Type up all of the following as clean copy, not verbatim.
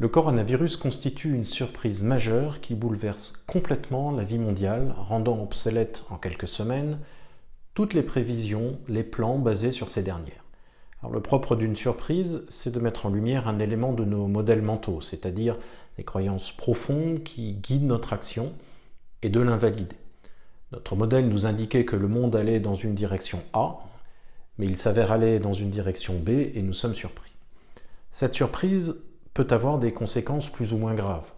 Le coronavirus constitue une surprise majeure qui bouleverse complètement la vie mondiale, rendant obsolètes en quelques semaines toutes les prévisions, les plans basés sur ces dernières. Alors, le propre d'une surprise, c'est de mettre en lumière un élément de nos modèles mentaux, c'est-à-dire des croyances profondes qui guident notre action, et de l'invalider. Notre modèle nous indiquait que le monde allait dans une direction A, mais il s'avère aller dans une direction B et nous sommes surpris. Cette surprise peut avoir des conséquences plus ou moins graves.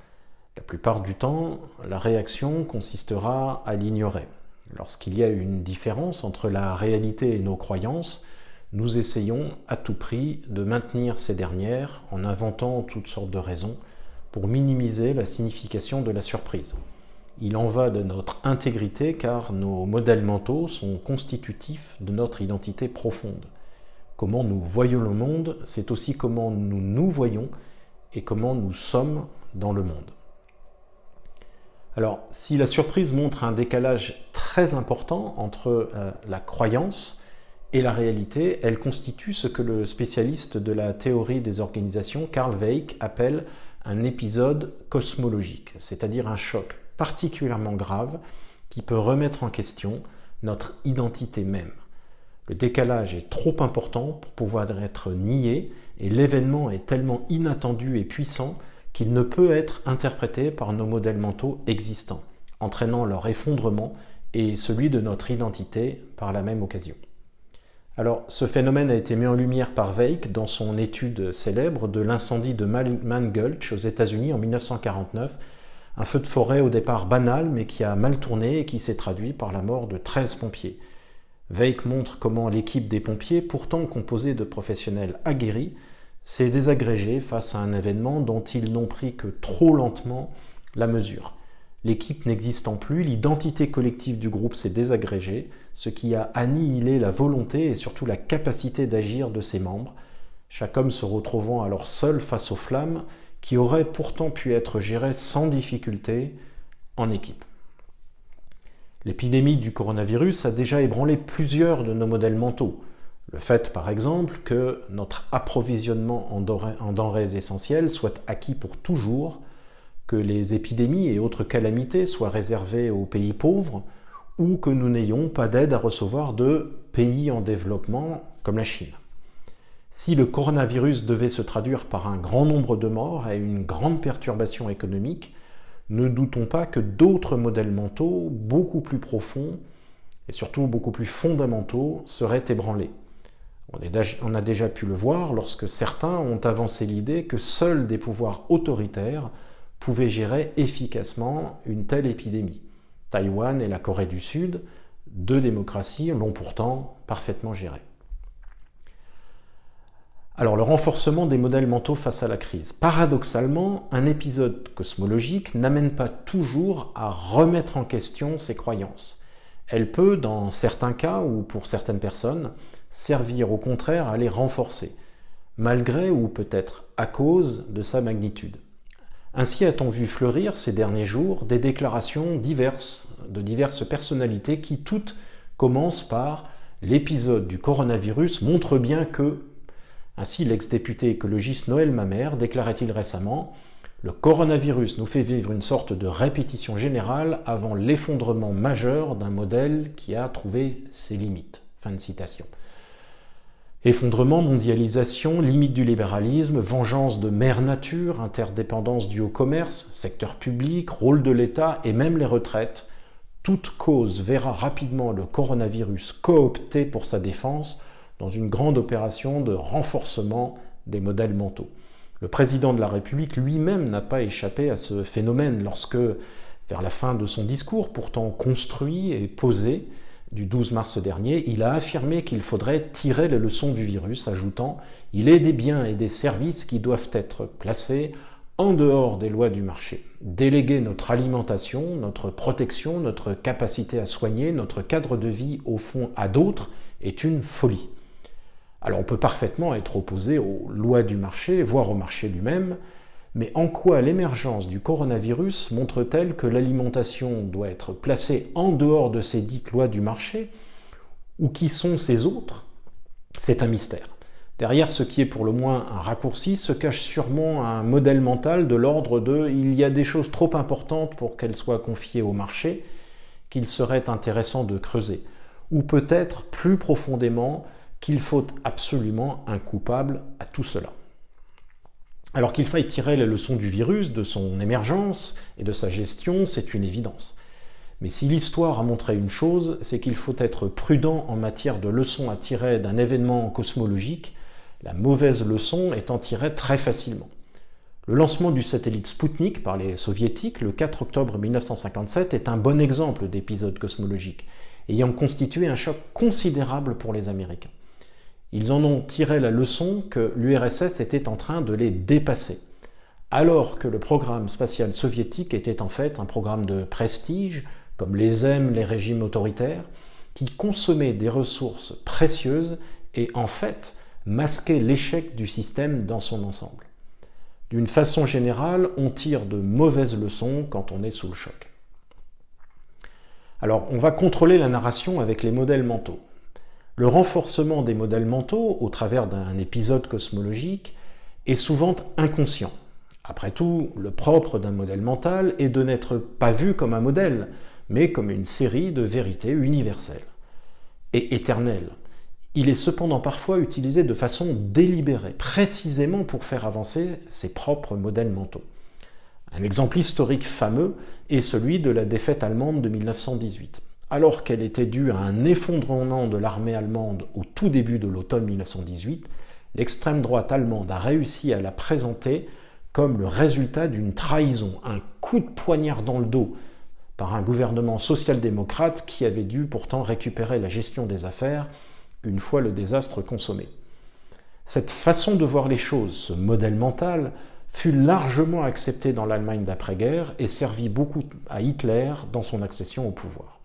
La plupart du temps, la réaction consistera à l'ignorer. Lorsqu'il y a une différence entre la réalité et nos croyances, nous essayons à tout prix de maintenir ces dernières en inventant toutes sortes de raisons pour minimiser la signification de la surprise. Il en va de notre intégrité car nos modèles mentaux sont constitutifs de notre identité profonde. Comment nous voyons le monde, c'est aussi comment nous nous voyons et comment nous sommes dans le monde. Alors, si la surprise montre un décalage très important entre la croyance et la réalité, elle constitue ce que le spécialiste de la théorie des organisations, Carl Weick, appelle un épisode cosmologique, c'est-à-dire un choc particulièrement grave qui peut remettre en question notre identité même. Le décalage est trop important pour pouvoir être nié et l'événement est tellement inattendu et puissant qu'il ne peut être interprété par nos modèles mentaux existants, entraînant leur effondrement et celui de notre identité par la même occasion. Alors, ce phénomène a été mis en lumière par Weick dans son étude célèbre de l'incendie de Mann Gulch aux États-Unis en 1949, un feu de forêt au départ banal mais qui a mal tourné et qui s'est traduit par la mort de 13 pompiers. Weick montre comment l'équipe des pompiers, pourtant composée de professionnels aguerris, s'est désagrégée face à un événement dont ils n'ont pris que trop lentement la mesure. L'équipe n'existant plus, l'identité collective du groupe s'est désagrégée, ce qui a annihilé la volonté et surtout la capacité d'agir de ses membres, chaque homme se retrouvant alors seul face aux flammes qui auraient pourtant pu être gérées sans difficulté en équipe. L'épidémie du coronavirus a déjà ébranlé plusieurs de nos modèles mentaux. Le fait, par exemple, que notre approvisionnement en denrées essentielles soit acquis pour toujours, que les épidémies et autres calamités soient réservées aux pays pauvres, ou que nous n'ayons pas d'aide à recevoir de pays en développement comme la Chine. Si le coronavirus devait se traduire par un grand nombre de morts et une grande perturbation économique, ne doutons pas que d'autres modèles mentaux, beaucoup plus profonds et surtout beaucoup plus fondamentaux, seraient ébranlés. On a déjà pu le voir lorsque certains ont avancé l'idée que seuls des pouvoirs autoritaires pouvaient gérer efficacement une telle épidémie. Taïwan et la Corée du Sud, deux démocraties, l'ont pourtant parfaitement géré. Alors, le renforcement des modèles mentaux face à la crise. Paradoxalement, un épisode cosmologique n'amène pas toujours à remettre en question ses croyances. Elle peut, dans certains cas ou pour certaines personnes, servir au contraire à les renforcer, malgré ou peut-être à cause de sa magnitude. Ainsi a-t-on vu fleurir ces derniers jours des déclarations diverses de diverses personnalités qui toutes commencent par « l'épisode du coronavirus montre bien que ». Ainsi, l'ex-député écologiste Noël Mamère déclarait-il récemment « Le coronavirus nous fait vivre une sorte de répétition générale avant l'effondrement majeur d'un modèle qui a trouvé ses limites. » Fin de citation. Effondrement, mondialisation, limite du libéralisme, vengeance de mère nature, interdépendance due au commerce, secteur public, rôle de l'État et même les retraites, toute cause verra rapidement le coronavirus coopté pour sa défense dans une grande opération de renforcement des modèles mentaux. Le président de la République lui-même n'a pas échappé à ce phénomène lorsque, vers la fin de son discours, pourtant construit et posé, du 12 mars dernier, il a affirmé qu'il faudrait tirer les leçons du virus, ajoutant « Il est des biens et des services qui doivent être placés en dehors des lois du marché. Déléguer notre alimentation, notre protection, notre capacité à soigner, notre cadre de vie au fond à d'autres est une folie. » Alors on peut parfaitement être opposé aux lois du marché, voire au marché lui-même, mais en quoi l'émergence du coronavirus montre-t-elle que l'alimentation doit être placée en dehors de ces dites lois du marché, ou qui sont ces autres? C'est un mystère. Derrière ce qui est pour le moins un raccourci se cache sûrement un modèle mental de l'ordre de « il y a des choses trop importantes pour qu'elles soient confiées au marché qu'il serait intéressant de creuser », ou peut-être plus profondément qu'il faut absolument un coupable à tout cela. Alors qu'il faille tirer les leçons du virus, de son émergence et de sa gestion, c'est une évidence. Mais si l'histoire a montré une chose, c'est qu'il faut être prudent en matière de leçons à tirer d'un événement cosmologique, la mauvaise leçon étant tirée très facilement. Le lancement du satellite Spoutnik par les soviétiques le 4 octobre 1957 est un bon exemple d'épisode cosmologique, ayant constitué un choc considérable pour les Américains. Ils en ont tiré la leçon que l'URSS était en train de les dépasser, alors que le programme spatial soviétique était en fait un programme de prestige, comme les aiment les régimes autoritaires, qui consommait des ressources précieuses et en fait masquait l'échec du système dans son ensemble. D'une façon générale, on tire de mauvaises leçons quand on est sous le choc. Alors, on va contrôler la narration avec les modèles mentaux. Le renforcement des modèles mentaux, au travers d'un épisode cosmologique, est souvent inconscient. Après tout, le propre d'un modèle mental est de n'être pas vu comme un modèle, mais comme une série de vérités universelles et éternelles. Il est cependant parfois utilisé de façon délibérée, précisément pour faire avancer ses propres modèles mentaux. Un exemple historique fameux est celui de la défaite allemande de 1918. Alors qu'elle était due à un effondrement de l'armée allemande au tout début de l'automne 1918, l'extrême droite allemande a réussi à la présenter comme le résultat d'une trahison, un coup de poignard dans le dos, par un gouvernement social-démocrate qui avait dû pourtant récupérer la gestion des affaires une fois le désastre consommé. Cette façon de voir les choses, ce modèle mental, fut largement accepté dans l'Allemagne d'après-guerre et servit beaucoup à Hitler dans son accession au pouvoir.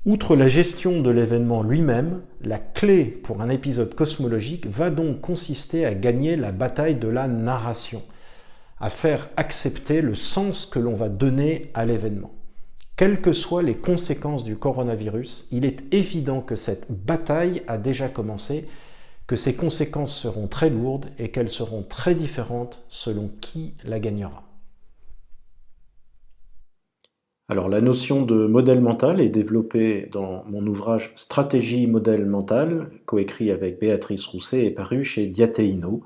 Outre la gestion de l'événement lui-même, la clé pour un épisode cosmologique va donc consister à gagner la bataille de la narration, à faire accepter le sens que l'on va donner à l'événement. Quelles que soient les conséquences du coronavirus, il est évident que cette bataille a déjà commencé, que ses conséquences seront très lourdes et qu'elles seront très différentes selon qui la gagnera. Alors la notion de modèle mental est développée dans mon ouvrage Stratégie modèle mental, coécrit avec Béatrice Rousset et paru chez Diatéino.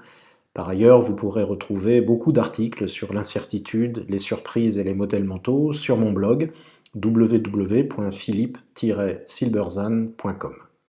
Par ailleurs, vous pourrez retrouver beaucoup d'articles sur l'incertitude, les surprises et les modèles mentaux sur mon blog www.philippe-silberzan.com.